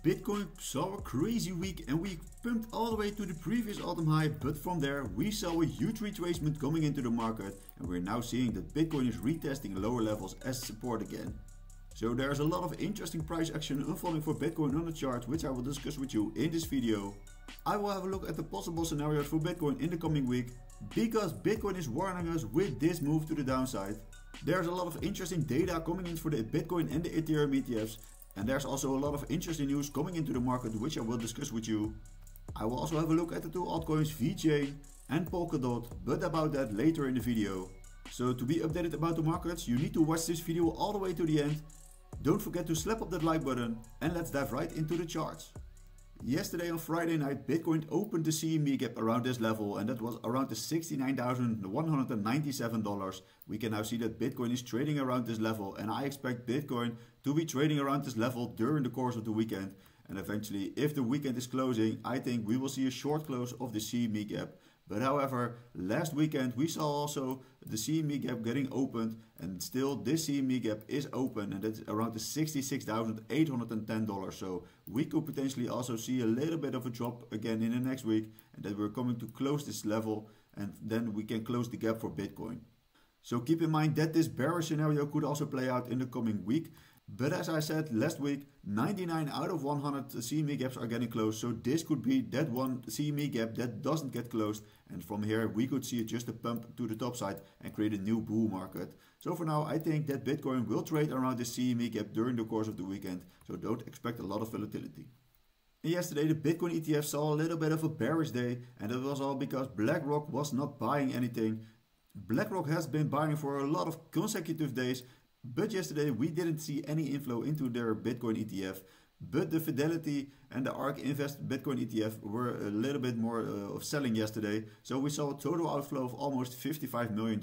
Bitcoin saw a crazy week and we pumped all the way to the previous all-time high, but from there we saw a huge retracement coming into the market and we're now seeing that Bitcoin is retesting lower levels as support again. So there's a lot of interesting price action unfolding for Bitcoin on the chart, which I will discuss with you in this video. I will have a look at the possible scenarios for Bitcoin in the coming week, because Bitcoin is warning us with this move to the downside. There's a lot of interesting data coming in for the Bitcoin and the Ethereum ETFs. And there's also a lot of interesting news coming into the market, which I will discuss with you. I will also have a look at the two altcoins Vechain and Polkadot, but about that later in the video. So to be updated about the markets, you need to watch this video all the way to the end. Don't forget to slap up that like button and let's dive right into the charts. Yesterday on Friday night, Bitcoin opened the CME gap around this level, and that was around the $69,197. We can now see that Bitcoin is trading around this level, and I expect Bitcoin to be trading around this level during the course of the weekend. And eventually, if the weekend is closing, I think we will see a short close of the CME gap. But however, last weekend we saw also the CME gap getting opened, and still this CME gap is open, and that's around the $66,810. So we could potentially also see a little bit of a drop again in the next week, and that we're coming to close this level, and then we can close the gap for Bitcoin. So keep in mind that this bearish scenario could also play out in the coming week. But as I said last week, 99 out of 100 CME gaps are getting closed. So this could be that one CME gap that doesn't get closed. And from here we could see just a pump to the top side and create a new bull market. So for now I think that Bitcoin will trade around the CME gap during the course of the weekend. So don't expect a lot of volatility. And yesterday the Bitcoin ETF saw a little bit of a bearish day. And that was all because BlackRock was not buying anything. BlackRock has been buying for a lot of consecutive days. But yesterday we didn't see any inflow into their Bitcoin ETF, but the Fidelity and the ARK Invest Bitcoin ETF were a little bit more of selling yesterday. So we saw a total outflow of almost $55 million.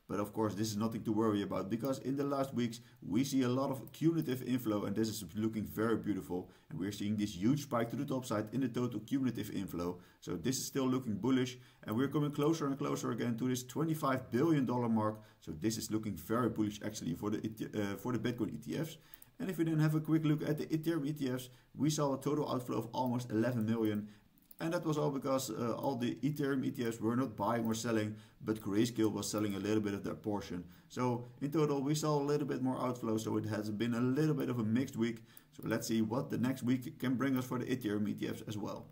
But of course this is nothing to worry about, because in the last weeks we see a lot of cumulative inflow, and this is looking very beautiful. And we're seeing this huge spike to the top side in the total cumulative inflow. So this is still looking bullish, and we're coming closer and closer again to this $25 billion mark. So this is looking very bullish actually for the Bitcoin ETFs. And if we then have a quick look at the Ethereum ETFs, we saw a total outflow of almost 11 million. And that was all because all the Ethereum ETFs were not buying or selling, but Grayscale was selling a little bit of their portion. So in total we saw a little bit more outflow, so it has been a little bit of a mixed week. So let's see what the next week can bring us for the Ethereum ETFs as well.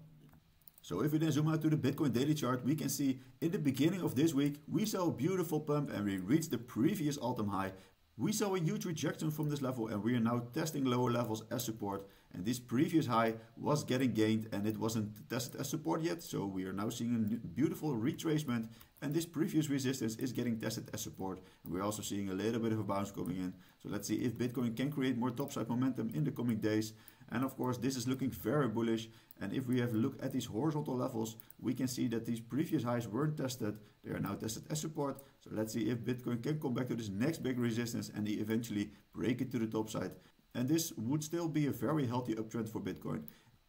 So if we then zoom out to the Bitcoin daily chart, we can see in the beginning of this week we saw a beautiful pump and we reached the previous all-time high. We saw a huge rejection from this level and we are now testing lower levels as support, and this previous high was getting gained and it wasn't tested as support yet, so we are now seeing a beautiful retracement, and this previous resistance is getting tested as support, and we're also seeing a little bit of a bounce coming in. So let's see if Bitcoin can create more topside momentum in the coming days. And of course this is looking very bullish, and if we have a look at these horizontal levels, we can see that these previous highs weren't tested, they are now tested as support. So let's see if Bitcoin can come back to this next big resistance and eventually break it to the top side. And this would still be a very healthy uptrend for Bitcoin.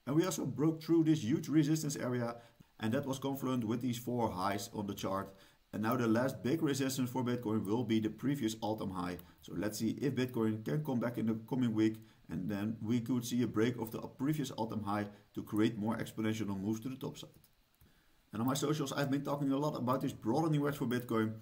And we also broke through this huge resistance area, and that was confluent with these four highs on the chart. And now the last big resistance for Bitcoin will be the previous all-time high. So let's see if Bitcoin can come back in the coming week, and then we could see a break of the previous all-time high to create more exponential moves to the top side. And on my socials I've been talking a lot about this broadening wedge for Bitcoin.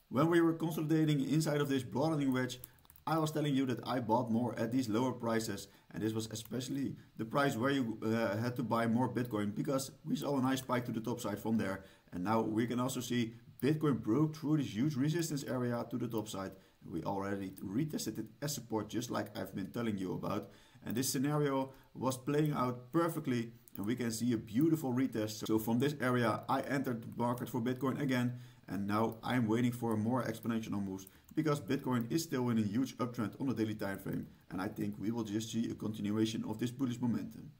When we were consolidating inside of this broadening wedge, I was telling you that I bought more at these lower prices, and this was especially the price where you had to buy more Bitcoin, because we saw a nice spike to the top side from there. And now we can also see Bitcoin broke through this huge resistance area to the top side. We already retested it as support, just like I've been telling you about. And this scenario was playing out perfectly, and we can see a beautiful retest. So from this area I entered the market for Bitcoin again, and now I'm waiting for more exponential moves, because Bitcoin is still in a huge uptrend on the daily time frame, and I think we will just see a continuation of this bullish momentum.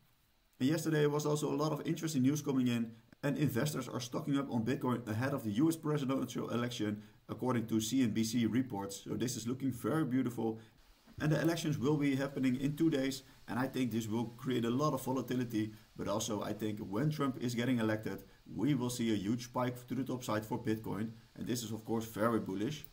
And yesterday was also a lot of interesting news coming in, and investors are stocking up on Bitcoin ahead of the US presidential election, according to CNBC reports. So this is looking very beautiful. And the elections will be happening in 2 days, and I think this will create a lot of volatility. But also I think when Trump is getting elected, we will see a huge spike to the top side for Bitcoin, and this is of course very bullish.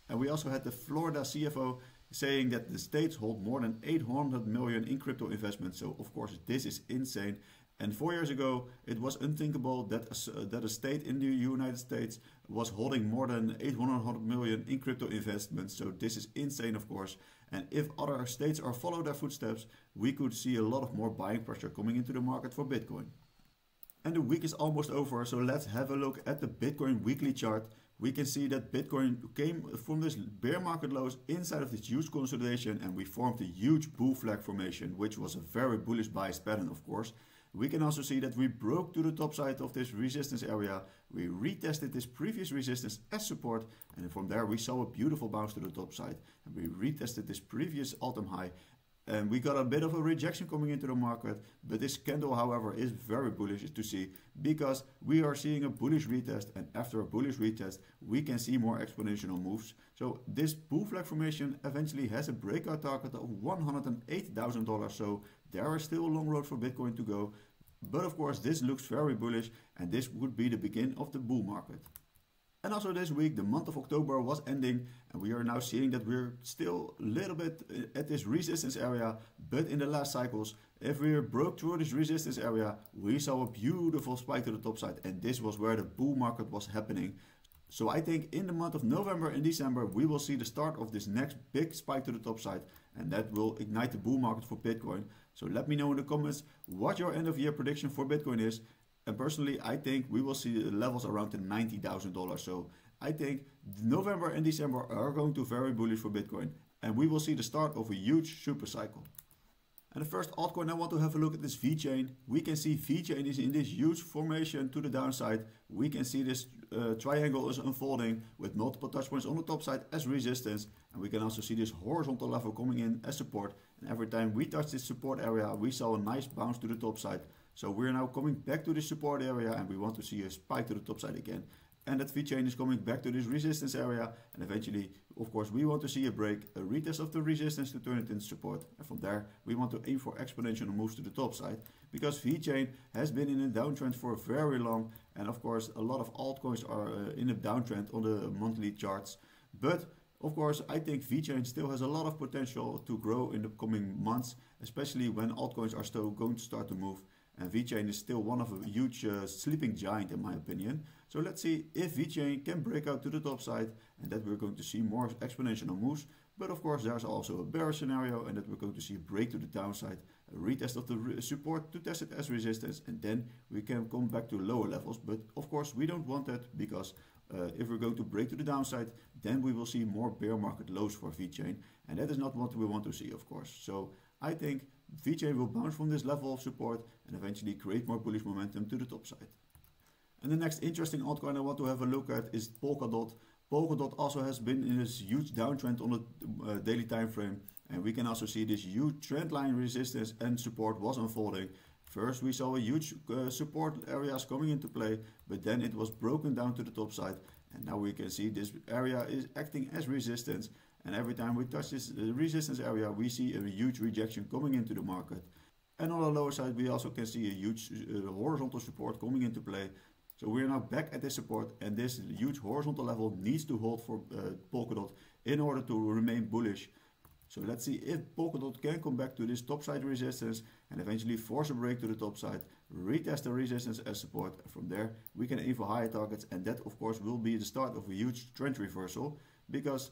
And we also had the Florida CFO saying that the states hold more than 800 million in crypto investments. So of course this is insane. And 4 years ago, it was unthinkable that a state in the United States was holding more than 800 million in crypto investments. So this is insane, of course. And if other states are follow their footsteps, we could see a lot of more buying pressure coming into the market for Bitcoin. And the week is almost over, so let's have a look at the Bitcoin weekly chart. We can see that Bitcoin came from this bear market lows inside of this huge consolidation, and we formed a huge bull flag formation, which was a very bullish bias pattern, of course. We can also see that we broke to the top side of this resistance area. We retested this previous resistance as support, and from there we saw a beautiful bounce to the top side. And we retested this previous all-time high, and we got a bit of a rejection coming into the market. But this candle, however, is very bullish to see, because we are seeing a bullish retest, and after a bullish retest we can see more exponential moves. So this bull flag formation eventually has a breakout target of $108,000. So there is still a long road for Bitcoin to go. But of course this looks very bullish, and this would be the beginning of the bull market. And also this week, the month of October was ending, and we are now seeing that we're still a little bit at this resistance area. But in the last cycles, if we broke through this resistance area, we saw a beautiful spike to the top side, and this was where the bull market was happening. So I think in the month of November and December, we will see the start of this next big spike to the top side, and that will ignite the bull market for Bitcoin. So let me know in the comments what your end of year prediction for Bitcoin is. And personally, I think we will see levels around the $90,000. So I think November and December are going to be very bullish for Bitcoin, and we will see the start of a huge super cycle. And the first altcoin I want to have a look at is Vechain. We can see Vechain is in this huge formation to the downside. We can see this triangle is unfolding with multiple touch points on the top side as resistance. And we can also see this horizontal level coming in as support. And every time we touch this support area, we saw a nice bounce to the top side. So we're now coming back to this support area, and we want to see a spike to the top side again. And that Vechain is coming back to this resistance area, and eventually, of course, we want to see a break, a retest of the resistance to turn it into support. And from there, we want to aim for exponential moves to the top side, because Vechain has been in a downtrend for very long, and of course, a lot of altcoins are in a downtrend on the monthly charts. But of course, I think Vechain still has a lot of potential to grow in the coming months, especially when altcoins are still going to start to move. And Vechain is still one of a huge sleeping giant in my opinion. So let's see if Vechain can break out to the top side, and that we're going to see more exponential moves. But of course there's also a bear scenario, and that we're going to see a break to the downside, a retest of the support to test it as resistance, and then we can come back to lower levels. But of course we don't want that, because if we're going to break to the downside, then we will see more bear market lows for Vechain, and that is not what we want to see, of course. So I think Vechain will bounce from this level of support and eventually create more bullish momentum to the top side. And the next interesting altcoin I want to have a look at is Polkadot. Polkadot also has been in this huge downtrend on the daily time frame, and we can also see this huge trend line resistance and support was unfolding. First we saw a huge support areas coming into play, but then it was broken down to the top side, and now we can see this area is acting as resistance. And every time we touch this resistance area, we see a huge rejection coming into the market. And on the lower side, we also can see a huge horizontal support coming into play. So we're now back at this support, and this huge horizontal level needs to hold for Polkadot in order to remain bullish. So let's see if Polkadot can come back to this top side resistance and eventually force a break to the top side, retest the resistance as support. From there, we can aim for higher targets, and that of course will be the start of a huge trend reversal, because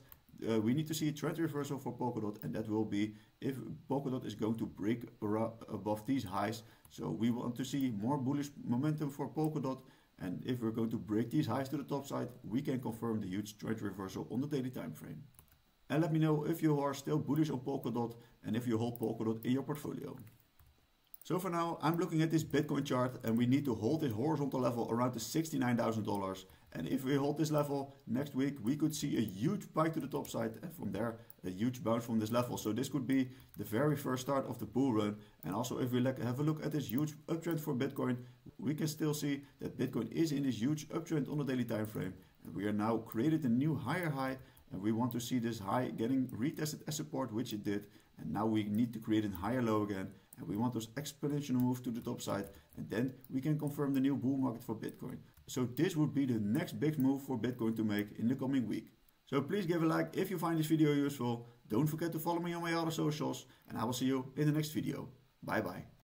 we need to see a trend reversal for Polkadot, and that will be if Polkadot is going to break above these highs. So we want to see more bullish momentum for Polkadot, and if we're going to break these highs to the top side, we can confirm the huge trend reversal on the daily time frame. And let me know if you are still bullish on Polkadot and if you hold Polkadot in your portfolio. So for now, I'm looking at this Bitcoin chart, and we need to hold this horizontal level around the $69,000. And if we hold this level next week, we could see a huge spike to the top side, and from there a huge bounce from this level. So this could be the very first start of the bull run. And also if we have a look at this huge uptrend for Bitcoin, we can still see that Bitcoin is in this huge uptrend on the daily time frame. And we are now created a new higher high, and we want to see this high getting retested as support, which it did. And now we need to create a higher low again, and we want those exponential moves to the top side, and then we can confirm the new bull market for Bitcoin. So this would be the next big move for Bitcoin to make in the coming week. So please give a like if you find this video useful. Don't forget to follow me on my other socials, and I will see you in the next video. Bye bye.